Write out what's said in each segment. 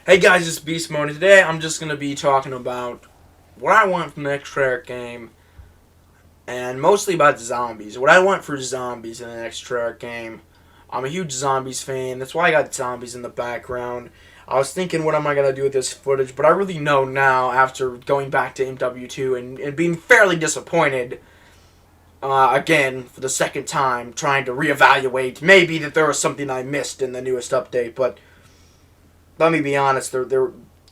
Hey guys, it's Beast Mode. Today I'm just going to be talking about what I want from the next Treyarch game, and mostly about zombies. What I want for zombies in the next Treyarch game. I'm a huge zombies fan. That's why I got zombies in the background. I was thinking, what am I going to do with this footage? But I really know now, after going back to MW2 and being fairly disappointed, again, for the second time, trying to reevaluate, maybe that there was something I missed in the newest update, but let me be honest,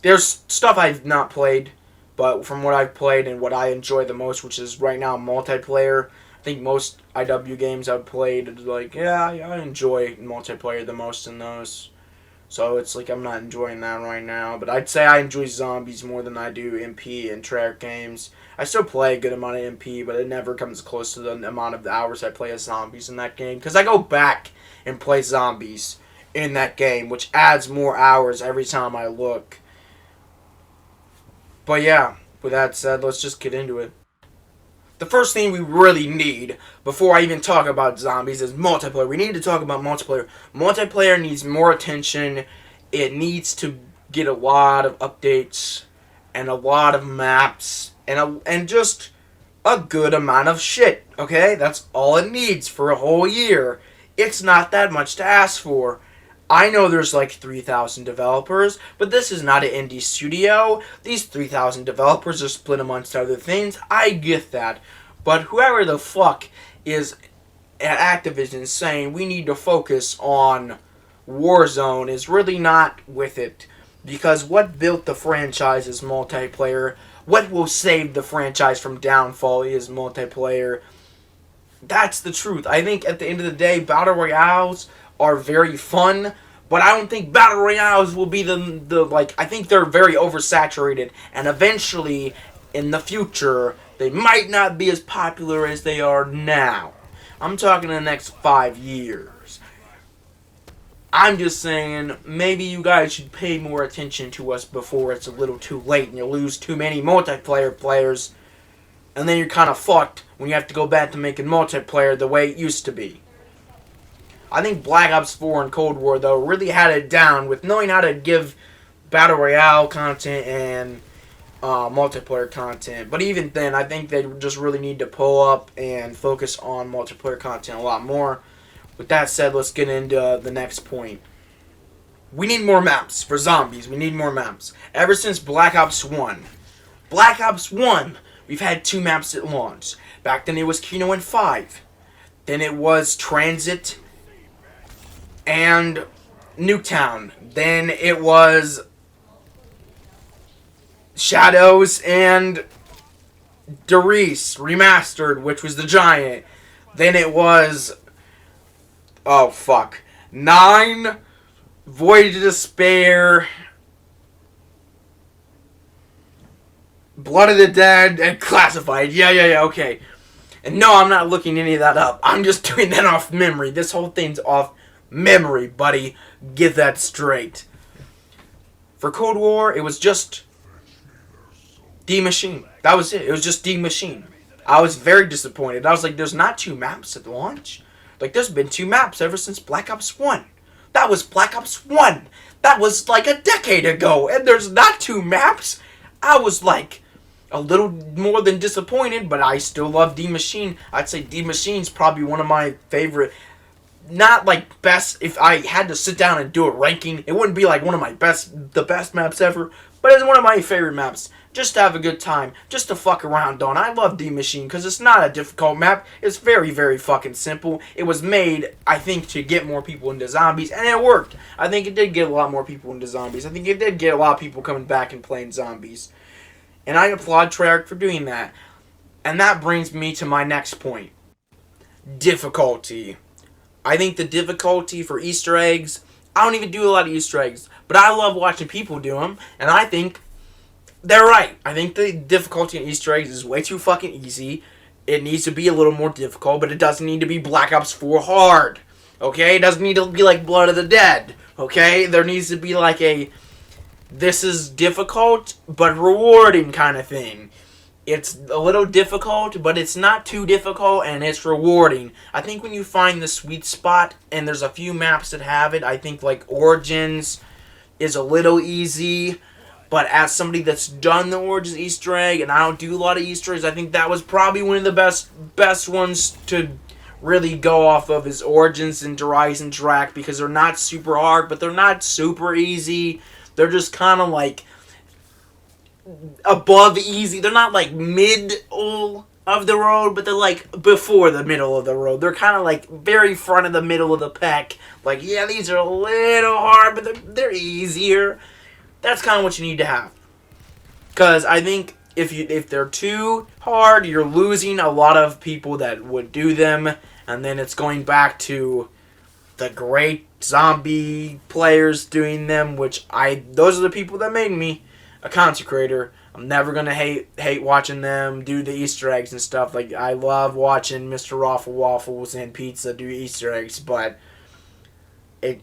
there's stuff I've not played, but from what I've played and what I enjoy the most, which is right now multiplayer. I think most IW games I've played, I enjoy multiplayer the most in those. So it's like I'm not enjoying that right now, but I'd say I enjoy zombies more than I do MP and Treyarch games. I still play a good amount of MP, but it never comes close to the amount of hours I play as zombies in that game, because I go back and play zombies in that game, which adds more hours every time I look. But yeah, with that said, let's just get into it. The first thing we really need before I even talk about zombies is multiplayer. We need to talk about multiplayer. Multiplayer needs more attention. It needs to get a lot of updates and a lot of maps and just a good amount of shit. Okay, that's all it needs for a whole year. It's not that much to ask for. I know there's like 3,000 developers, but this is not an indie studio. These 3,000 developers are split amongst other things. I get that. But whoever the fuck is at Activision saying we need to focus on Warzone is really not with it. Because what built the franchise is multiplayer. What will save the franchise from downfall is multiplayer. That's the truth. I think at the end of the day, Battle Royales are very fun, but I don't think Battle Royales will be I think they're very oversaturated, and eventually, in the future, they might not be as popular as they are now. I'm talking the next 5 years. I'm just saying, maybe you guys should pay more attention to us before it's a little too late and you lose too many multiplayer players, and then you're kind of fucked when you have to go back to making multiplayer the way it used to be. I think Black Ops 4 and Cold War, though, really had it down with knowing how to give Battle Royale content and multiplayer content. But even then, I think they just really need to pull up and focus on multiplayer content a lot more. With that said, let's get into the next point. We need more maps for zombies. We need more maps. Ever since Black Ops 1. Black Ops 1, we've had 2 maps at launch. Back then it was Kino and 5. Then it was Transit and Nuketown. Then it was Shadows and Derice Remastered, which was the Giant. Then it was 9, Void of Despair, Blood of the Dead, and Classified. Yeah, okay. And no, I'm not looking any of that up. I'm just doing that off memory. This whole thing's off memory, buddy. Get that straight. For Cold War, it was just D Machine. That was it. It was just D Machine. I was very disappointed. I was like, there's not 2 maps at launch. Like, there's been 2 maps ever since Black Ops 1. That was Black Ops 1. That was like a decade ago. And there's not 2 maps. I was like a little more than disappointed, but I still love D Machine. I'd say D Machine's probably one of my favorite. Not like best. If I had to sit down and do a ranking, it wouldn't be like one of my the best maps ever, but it's one of my favorite maps. Just to have a good time, just to fuck around on. I love D Machine because it's not a difficult map. It's very, very fucking simple. It was made, I think, to get more people into zombies, and it worked. I think it did get a lot more people into zombies. I think it did get a lot of people coming back and playing zombies. And I applaud Treyarch for doing that. And that brings me to my next point. Difficulty. I think the difficulty for Easter eggs, I don't even do a lot of Easter eggs, but I love watching people do them, and I think they're right. I think the difficulty in Easter eggs is way too fucking easy. It needs to be a little more difficult, but it doesn't need to be Black Ops 4 hard. Okay? It doesn't need to be like Blood of the Dead. Okay? There needs to be like this is difficult, but rewarding kind of thing. It's a little difficult, but it's not too difficult, and it's rewarding. I think when you find the sweet spot, and there's a few maps that have it, I think like Origins is a little easy. But as somebody that's done the Origins Easter egg, and I don't do a lot of Easter eggs, I think that was probably one of the best ones to really go off of is Origins and Horizon Track, because they're not super hard, but they're not super easy. They're just kind of like above easy. They're not like middle of the road, but they're like before the middle of the road. They're kind of like very front of the middle of the pack. Like, yeah, these are a little hard, but they're easier. That's kind of what you need to have. Because I think if they're too hard, you're losing a lot of people that would do them, and then it's going back to the great zombie players doing them, those are the people that made me a content creator. I'm never gonna hate watching them do the Easter eggs and stuff. Like, I love watching Mr. Raffle Waffles and Pizza do Easter eggs, but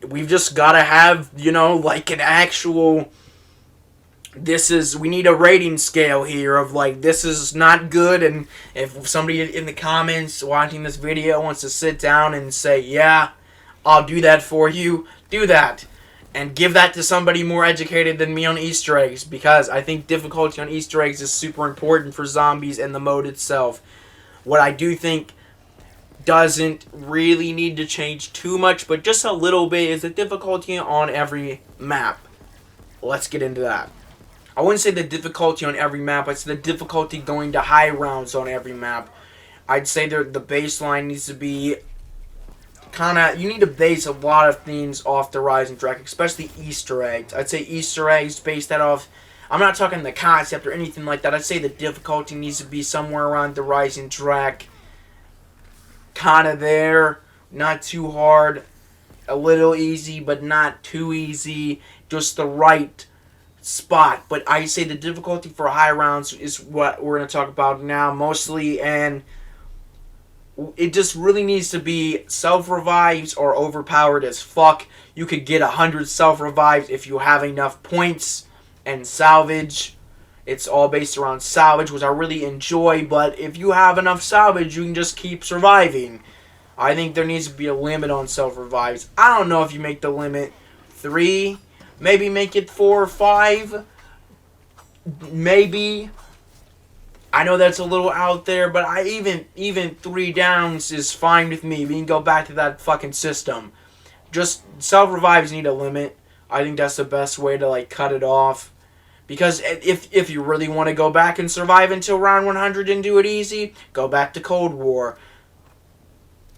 we've just gotta have, like an actual. We need a rating scale here of like, this is not good, and if somebody in the comments watching this video wants to sit down and say, yeah, I'll do that for you, do that. And give that to somebody more educated than me on Easter eggs, because I think difficulty on Easter eggs is super important for zombies and the mode itself. What I do think doesn't really need to change too much, but just a little bit, is the difficulty on every map. Let's get into that. I wouldn't say the difficulty on every map, I'd say the difficulty going to high rounds on every map. I'd say the baseline needs to be you need to base a lot of things off the Horizon Track, especially Easter eggs. I'd say Easter eggs, base that off. I'm not talking the concept or anything like that. I'd say the difficulty needs to be somewhere around the Horizon Track. Kind of there. Not too hard. A little easy, but not too easy. Just the right spot. But I say the difficulty for high rounds is what we're going to talk about now mostly, and it just really needs to be self-revives or overpowered as fuck. You could get 100 self-revives if you have enough points, and salvage. It's all based around salvage, which I really enjoy, but if you have enough salvage, you can just keep surviving. I think there needs to be a limit on self-revives. I don't know if you make the limit 3, maybe make it 4 or 5, maybe. I know that's a little out there, but even 3 downs is fine with me. We can go back to that fucking system. Just self-revives need a limit. I think that's the best way to like cut it off. Because if you really want to go back and survive until round 100 and do it easy, go back to Cold War.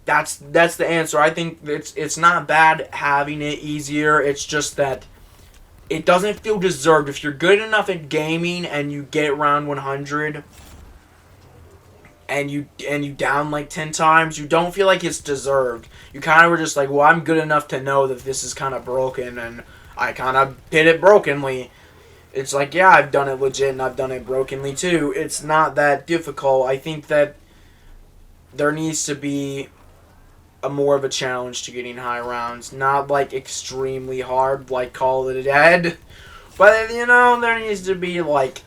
That's the answer. I think it's not bad having it easier. It's just that it doesn't feel deserved. If you're good enough at gaming and you get round 100 and you down like 10 times, you don't feel like it's deserved. You kind of were just like, well, I'm good enough to know that this is kind of broken, and I kind of did it brokenly. It's like, yeah, I've done it legit and I've done it brokenly too. It's not that difficult. I think that there needs to be more of a challenge to getting high rounds. Not like extremely hard like Call of the Dead, but there needs to be like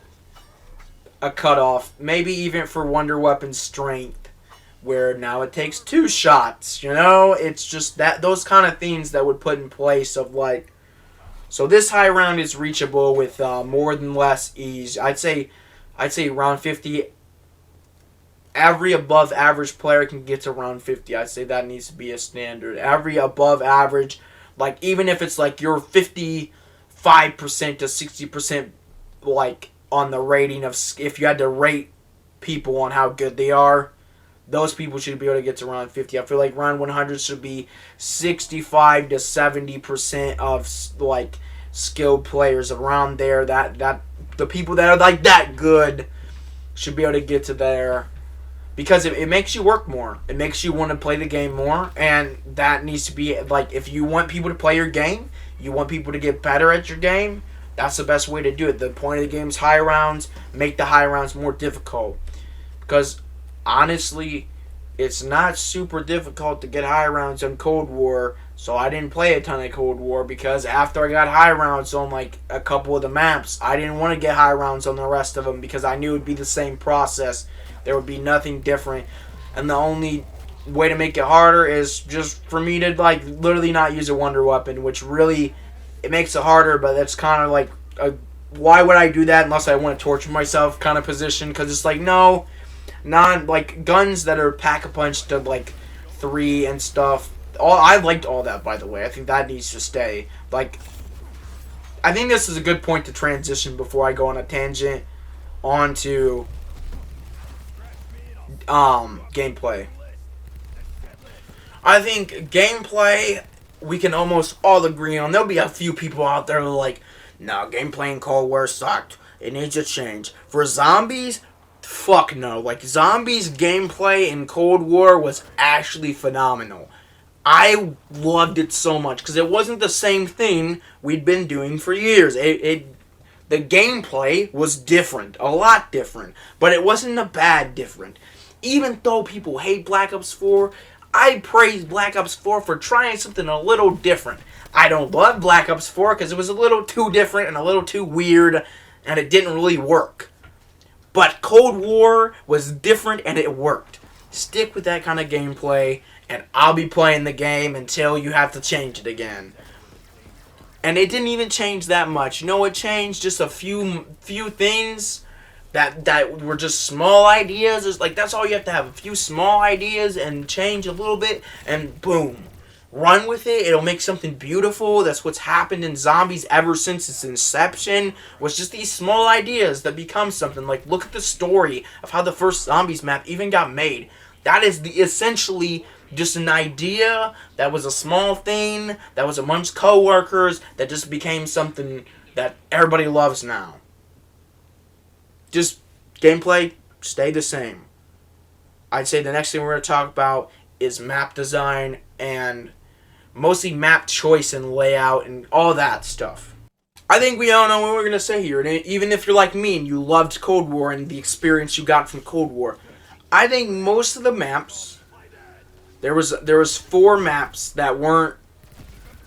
a cutoff, maybe even for Wonder Weapon strength, where now it takes 2 shots. It's just those kind of things that would put in place of like. So this high round is reachable with more than less ease. I'd say round 50. Every above average player can get to round 50. I'd say that needs to be a standard. Every above average, like even if it's like you're 55% to 60%, like on the rating of, if you had to rate people on how good they are, those people should be able to get to round 50. I feel like round 100 should be 65 to 70% of like skilled players around there. That the people that are like that good should be able to get to there, because it makes you work more. It makes you want to play the game more, and that needs to be like, if you want people to play your game, you want people to get better at your game, that's the best way to do it. The point of the game is high rounds. Make the high rounds more difficult, because honestly, it's not super difficult to get high rounds on Cold War, so I didn't play a ton of Cold War, because after I got high rounds on like a couple of the maps, I didn't want to get high rounds on the rest of them, because I knew it would be the same process. There would be nothing different, and the only way to make it harder is just for me to like literally not use a Wonder Weapon, which really it makes it harder, but that's kind of like a why would I do that unless I want to torture myself kind of position, because it's like, no, not like guns that are pack a punch to like 3 and stuff. I liked all that, by the way. I think that needs to stay. Like, I think this is a good point to transition before I go on a tangent onto gameplay. I think gameplay we can almost all agree on. There'll be a few people out there who are like, no, gameplay in Cold War sucked. It needs to change. For zombies, fuck no. Like, zombies gameplay in Cold War was actually phenomenal. I loved it so much because it wasn't the same thing we'd been doing for years. The gameplay was different, a lot different, but it wasn't a bad different. Even though people hate Black Ops 4, I praise Black Ops 4 for trying something a little different. I don't love Black Ops 4 because it was a little too different and a little too weird, and it didn't really work. But Cold War was different and it worked. Stick with that kind of gameplay, and I'll be playing the game until you have to change it again. And it didn't even change that much. You know, it changed just a few things that were just small ideas. It's like, that's all you have to have, a few small ideas and change a little bit, and boom. Run with it. It'll make something beautiful. That's what's happened in zombies ever since its inception, was just these small ideas that become something. Like, look at the story of how the first zombies map even got made. That is essentially just an idea that was a small thing, that was amongst co-workers, that just became something that everybody loves now. Just gameplay, stay the same. I'd say the next thing we're going to talk about is map design, and mostly map choice and layout and all that stuff. I think we all know what we're going to say here, and even if you're like me and you loved Cold War and the experience you got from Cold War, I think most of the maps, there was 4 maps that weren't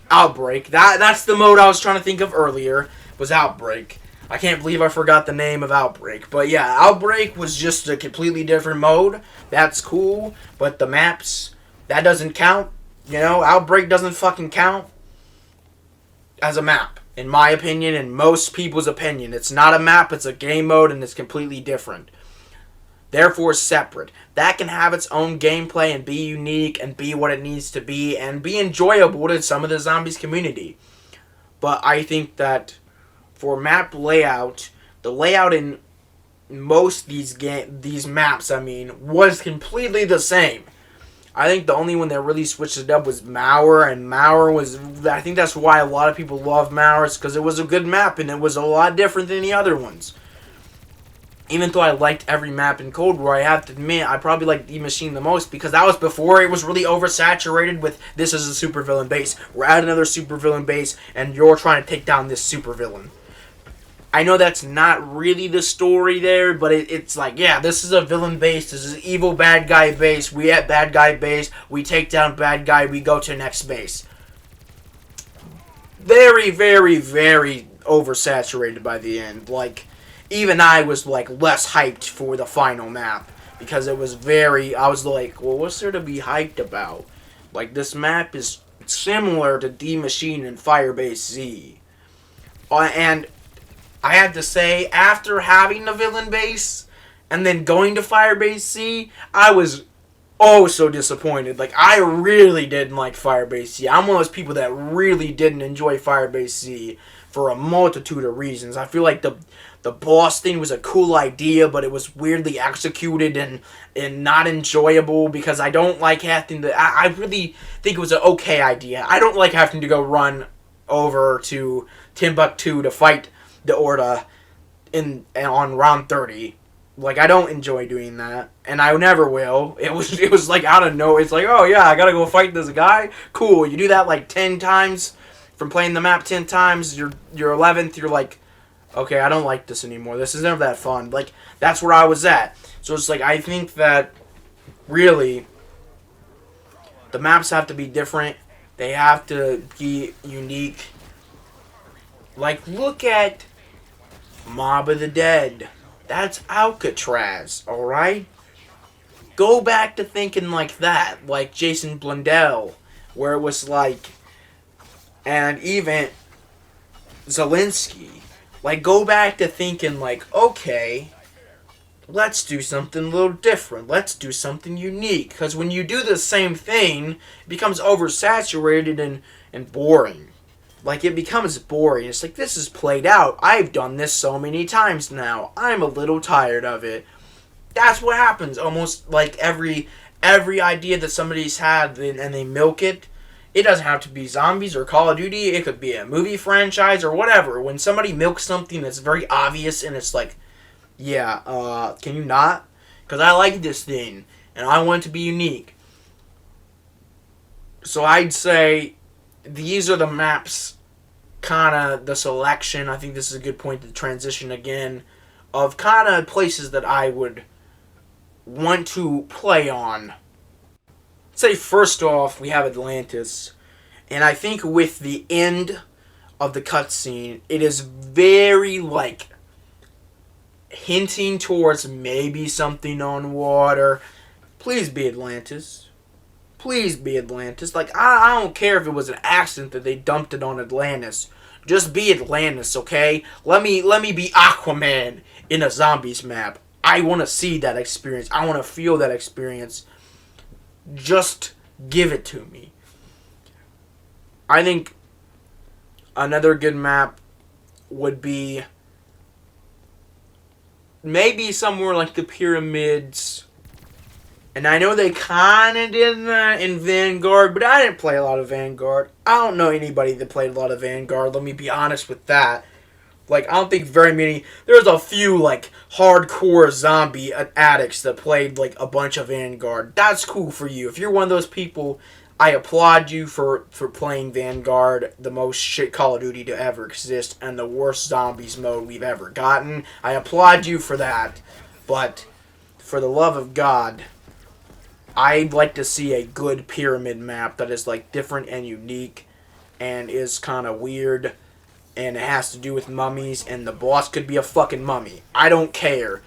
Outbreak. That's the mode I was trying to think of earlier, was Outbreak. I can't believe I forgot the name of Outbreak. But yeah, Outbreak was just a completely different mode. That's cool, but the maps, that doesn't count. You know, Outbreak doesn't fucking count as a map, in my opinion, and most people's opinion. It's not a map, it's a game mode, and it's completely different. Therefore, separate. That can have its own gameplay and be unique and be what it needs to be and be enjoyable to some of the zombies community. But I think that for map layout, the layout in most these maps, was completely the same. I think the only one that really switched it up was Mauer, and Mauer was, I think that's why a lot of people love Mauer, because it was a good map and it was a lot different than the other ones. Even though I liked every map in Cold War, I have to admit, I probably liked E Machine the most, because that was before it was really oversaturated with, this is a supervillain base, we're at another supervillain base, and you're trying to take down this supervillain. I know that's not really the story there, but it's like, yeah, this is a villain base, this is evil bad guy base, we at bad guy base, we take down bad guy, we go to next base. Very, very, very oversaturated by the end. Like, even I was, like, less hyped for the final map, because it was I was like, well, what's there to be hyped about? Like, this map is similar to D Machine and Firebase Z. And I have to say, after having the villain base, and then going to Firebase Z, I was so disappointed. Like, I really didn't like Firebase Z. I'm one of those people that really didn't enjoy Firebase Z for a multitude of reasons. I feel like the boss thing was a cool idea, but it was weirdly executed and not enjoyable, because I don't like having to... I really think it was an okay idea. I don't like having to go run over to Timbuktu to fight the Orda on round 30. Like, I don't enjoy doing that, and I never will. It was like out of nowhere. It's like, oh yeah, I gotta go fight this guy? Cool. You do that like 10 times, from playing the map 10 times, your 11th, you're like, okay, I don't like this anymore. This is never that fun. Like, that's where I was at. So it's like, I think that, really, the maps have to be different. They have to be unique. Like, look at Mob of the Dead. That's Alcatraz, alright? Go back to thinking like that, like Jason Blundell, where it was like, and even Zelensky. Like, go back to thinking, like, okay, let's do something a little different. Let's do something unique. Because when you do the same thing, it becomes oversaturated and boring. Like, it becomes boring. It's like, this is played out. I've done this so many times now. I'm a little tired of it. That's what happens almost like every idea that somebody's had and they milk it. It doesn't have to be zombies or Call of Duty. It could be a movie franchise or whatever. When somebody milks something that's very obvious and it's like, yeah, can you not? Because I like this thing and I want it to be unique. So I'd say these are the maps, kind of the selection. I think this is a good point to transition again of kind of places that I would want to play on. Say first off, we have Atlantis, and I think with the end of the cutscene, it is very like hinting towards maybe something on water. Please be Atlantis. Please be Atlantis. Like, I don't care if it was an accident that they dumped it on Atlantis. Just be Atlantis, okay? Let me be Aquaman in a zombies map. I want to see that experience. I want to feel that experience. Just give it to me. I think another good map would be maybe somewhere like the pyramids. And I know they kind of did that in Vanguard, but I didn't play a lot of Vanguard. I don't know anybody that played a lot of Vanguard. Let me be honest with that. Like, I don't think very many... There's a few, like, hardcore zombie addicts that played, like, a bunch of Vanguard. That's cool for you. If you're one of those people, I applaud you for playing Vanguard, the most shit Call of Duty to ever exist, and the worst zombies mode we've ever gotten. I applaud you for that. But, for the love of God, I'd like to see a good pyramid map that is, like, different and unique and is kind of weird. And it has to do with mummies, and the boss could be a fucking mummy. I don't care.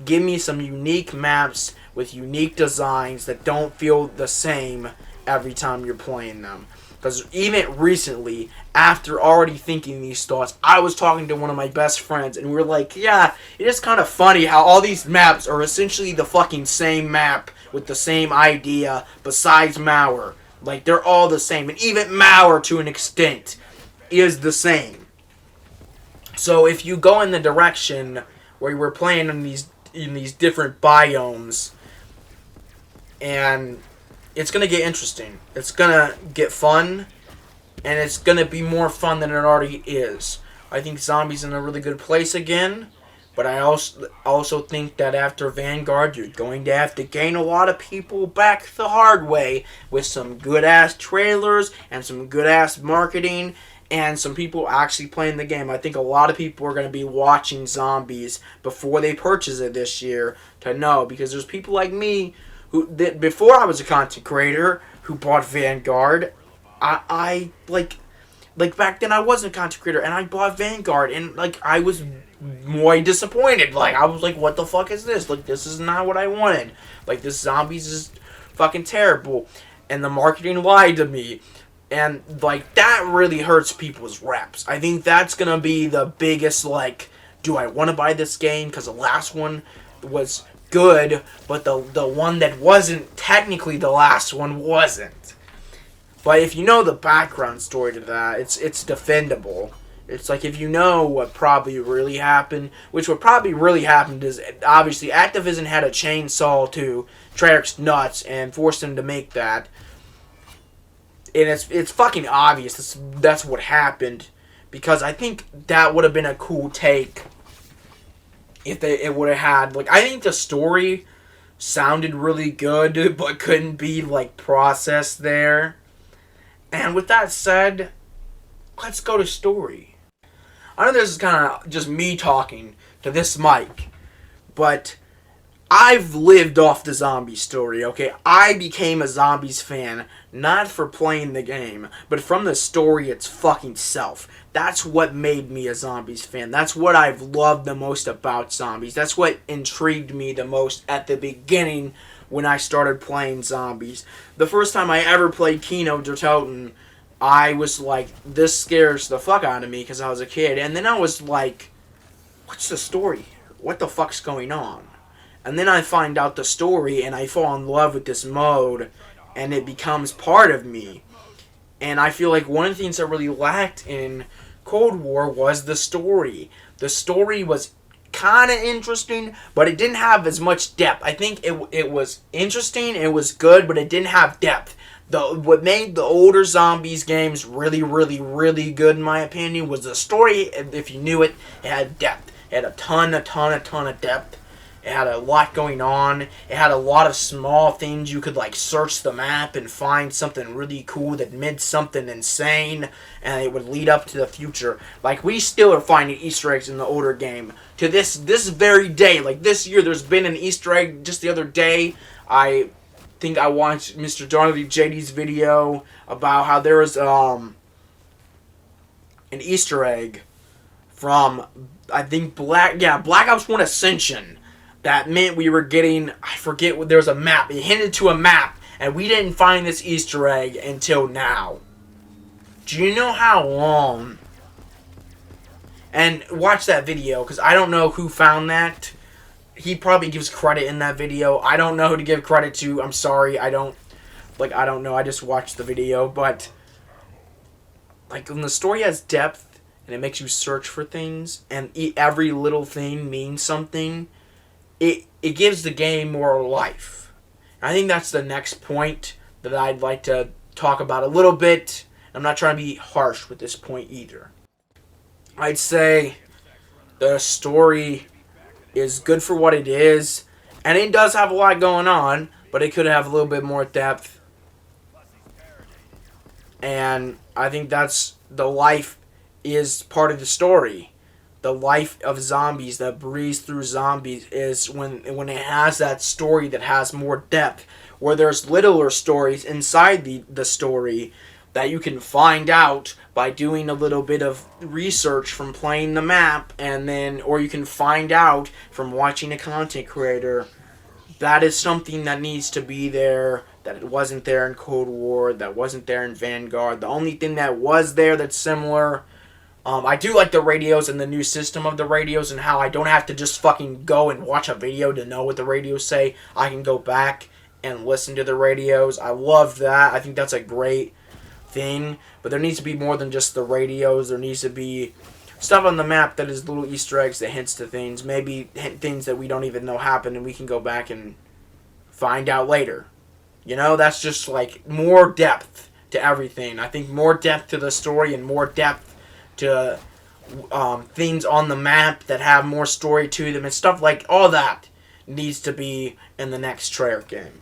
Give me some unique maps with unique designs that don't feel the same every time you're playing them. Because even recently, after already thinking these thoughts, I was talking to one of my best friends, and we were like, yeah, it is kind of funny how all these maps are essentially the fucking same map with the same idea besides Mauer. Like, they're all the same. And even Mauer, to an extent, is the same. So if you go in the direction where we're playing in these different biomes, and it's gonna get interesting. It's gonna get fun, and it's gonna be more fun than it already is. I think Zombies in a really good place again, but I also think that after Vanguard, you're going to have to gain a lot of people back the hard way with some good ass trailers and some good ass marketing. And some people actually playing the game. I think a lot of people are going to be watching Zombies before they purchase it this year to know. Because there's people like me who, before I was a content creator, who bought Vanguard. I like back then I wasn't a content creator and I bought Vanguard. And like I was more disappointed. Like I was like, what the fuck is this? Like this is not what I wanted. Like this Zombies is fucking terrible. And the marketing lied to me. And, like, that really hurts people's reps. I think that's going to be the biggest, like, do I want to buy this game? Because the last one was good, but the one that wasn't technically the last one wasn't. But if you know the background story to that, it's defendable. It's like if you know what probably really happened, which what probably really happened is, obviously, Activision had a chainsaw to Treyarch's nuts and forced him to make that. And it's fucking obvious that's what happened, because I think that would have been a cool take if it would have had, like, I think the story sounded really good but couldn't be like processed there. And with that said, let's go to story. I know this is kind of just me talking to this mic, but I've lived off the zombie story, okay? I became a Zombies fan, not for playing the game, but from the story its fucking self. That's what made me a Zombies fan. That's what I've loved the most about Zombies. That's what intrigued me the most at the beginning when I started playing Zombies. The first time I ever played Kino der Toten, I was like, this scares the fuck out of me because I was a kid. And then I was like, what's the story? What the fuck's going on? And then I find out the story and I fall in love with this mode and it becomes part of me. And I feel like one of the things that really lacked in Cold War was the story. The story was kind of interesting, but it didn't have as much depth. I think it was interesting, it was good, but it didn't have depth. What made the older Zombies games really, really, really good, in my opinion, was the story. If you knew it, it had depth. It had a ton of depth. It had a lot going on. It had a lot of small things. You could like search the map and find something really cool that meant something insane, and it would lead up to the future. Like, we still are finding Easter eggs in the older game to this very day. Like, this year, there's been an Easter egg. Just the other day, I think I watched Mr. Darnley JD's video about how there was an Easter egg from, I think, Black Ops 1 Ascension. That meant we were getting, I forget, there was a map. It hinted to a map, and we didn't find this Easter egg until now. Do you know how long? And watch that video, because I don't know who found that. He probably gives credit in that video. I don't know who to give credit to. I'm sorry, I don't know. I just watched the video, but like, when the story has depth, and it makes you search for things, and every little thing means something, it gives the game more life. I think that's the next point that I'd like to talk about a little bit. I'm not trying to be harsh with this point either. I'd say the story is good for what it is, and it does have a lot going on, but it could have a little bit more depth. And I think that's the life is part of the story. The life of zombies that breathes through zombies is when it has that story that has more depth, where there's littler stories inside the story that you can find out by doing a little bit of research from playing the map, or you can find out from watching a content creator. That is something that needs to be there, that it wasn't there in Cold War, that wasn't there in Vanguard. The only thing that was there that's similar, I do like the radios and the new system of the radios and how I don't have to just fucking go and watch a video to know what the radios say. I can go back and listen to the radios. I love that. I think that's a great thing. But there needs to be more than just the radios. There needs to be stuff on the map that is little Easter eggs that hints to things. Maybe things that we don't even know happened and we can go back and find out later. You know, that's just like more depth to everything. I think more depth to the story and more depth to things on the map that have more story to them and stuff like all that needs to be in the next Treyarch game.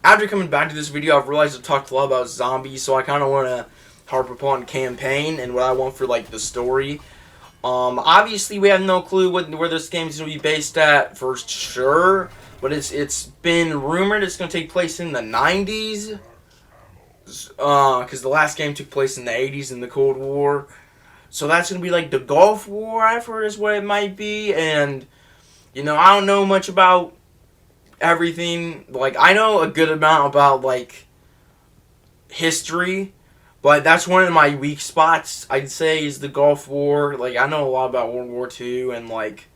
After coming back to this video, I've realized I've talked a lot about zombies, so I kind of want to harp upon campaign and what I want for like the story. Obviously, we have no clue where this game is going to be based at for sure, but it's been rumored it's going to take place in the 90s. Because the last game took place in the 80s in the Cold War. So that's going to be like the Gulf War, I've heard is what it might be. And, you know, I don't know much about everything. Like, I know a good amount about, like, history. But that's one of my weak spots, I'd say, is the Gulf War. Like, I know a lot about World War II. And, like,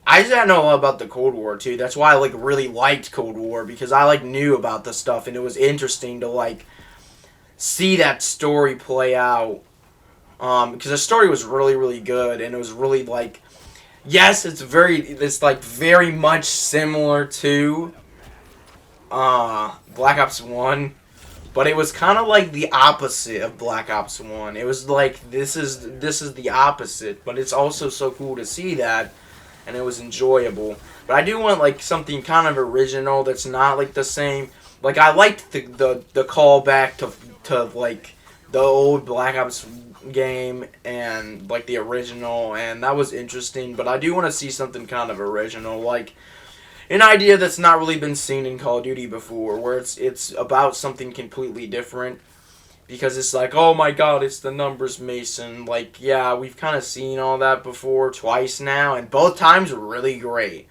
I just know a lot about the Cold War, too. That's why I, like, really liked Cold War. Because I, like, knew about the stuff. And it was interesting to, like, see that story play out. Because the story was really, really good. And it was really, like, yes, it's like, very much similar to Black Ops 1. But it was kind of like the opposite of Black Ops 1. It was like, this is the opposite. But it's also so cool to see that. And it was enjoyable. But I do want, like, something kind of original that's not, like, the same. Like, I liked the callback to, like, the old Black Ops game and, like, the original. And that was interesting. But I do want to see something kind of original. Like, an idea that's not really been seen in Call of Duty before. Where it's about something completely different. Because it's like, oh my god, it's the numbers Mason. Like, yeah, we've kind of seen all that before twice now. And both times were really great.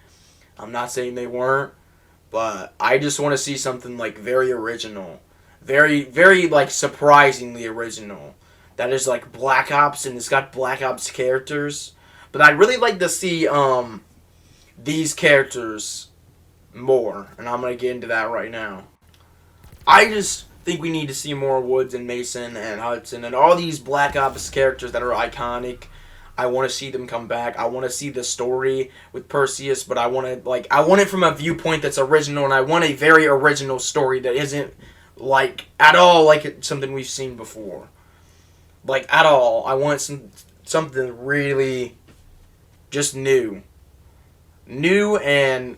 I'm not saying they weren't. But I just want to see something, like, very original. Very, very, like, surprisingly original. That is, like, Black Ops, and it's got Black Ops characters. But I'd really like to see, these characters more. And I'm going to get into that right now. I just think we need to see more Woods and Mason and Hudson and all these Black Ops characters that are iconic. I want to see them come back. I want to see the story with Perseus, but I want it from a viewpoint that's original, and I want a very original story that isn't like at all like something we've seen before. Like at all. I want something really just new. New and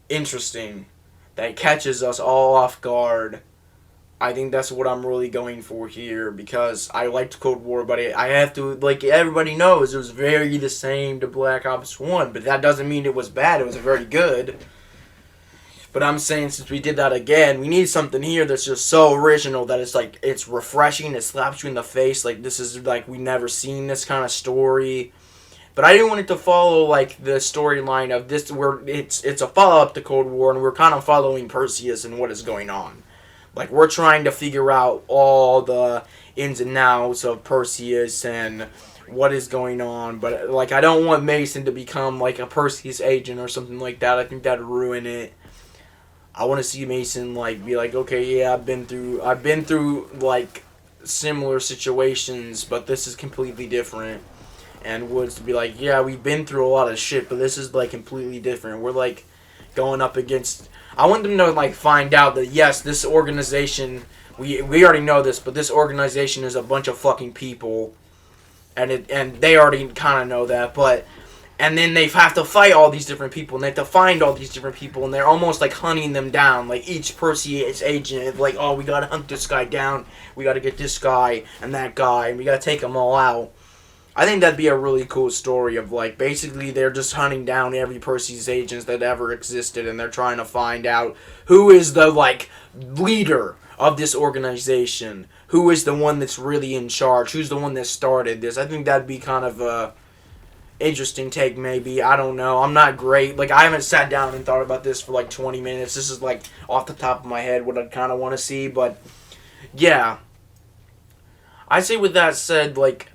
interesting that catches us all off guard. I think that's what I'm really going for here because I liked Cold War, but I have to, like everybody knows, it was very the same to Black Ops 1, but that doesn't mean it was bad. It was very good. But I'm saying since we did that again, we need something here that's just so original that it's like, it's refreshing, it slaps you in the face, like this is like, we never seen this kind of story. But I didn't want it to follow like the storyline of this, where it's a follow-up to Cold War, and we're kind of following Perseus and what is going on. Like, we're trying to figure out all the ins and outs of Perseus and what is going on. But, like, I don't want Mason to become, like, a Perseus agent or something like that. I think that would ruin it. I want to see Mason, like, be like, okay, yeah, I've been through, like, similar situations, but this is completely different. And Woods to be like, yeah, we've been through a lot of shit, but this is, like, completely different. We're, like, going up against... I want them to, like, find out that, yes, this organization, we already know this, but this organization is a bunch of fucking people, and they already kind of know that, but, and then they have to fight all these different people, and they have to find all these different people, and they're almost, like, hunting them down, like, each Perseus agent, like, oh, we gotta hunt this guy down, we gotta get this guy, and that guy, and we gotta take them all out. I think that'd be a really cool story of, like, basically they're just hunting down every Perseus agent that ever existed, and they're trying to find out who is the, like, leader of this organization. Who is the one that's really in charge? Who's the one that started this? I think that'd be kind of a interesting take, maybe. I don't know. I'm not great. Like, I haven't sat down and thought about this for, like, 20 minutes. This is, like, off the top of my head what I kind of want to see, but, yeah. I say with that said, like...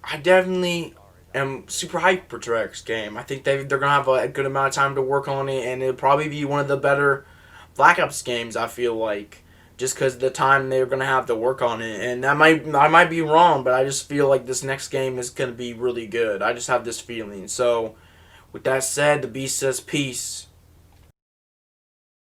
I definitely am super hyped for Treyarch's game. I think they're going to have a good amount of time to work on it, and it'll probably be one of the better Black Ops games, I feel like, just because of the time they're going to have to work on it. And I might be wrong, but I just feel like this next game is going to be really good. I just have this feeling. So, with that said, the Beast says peace.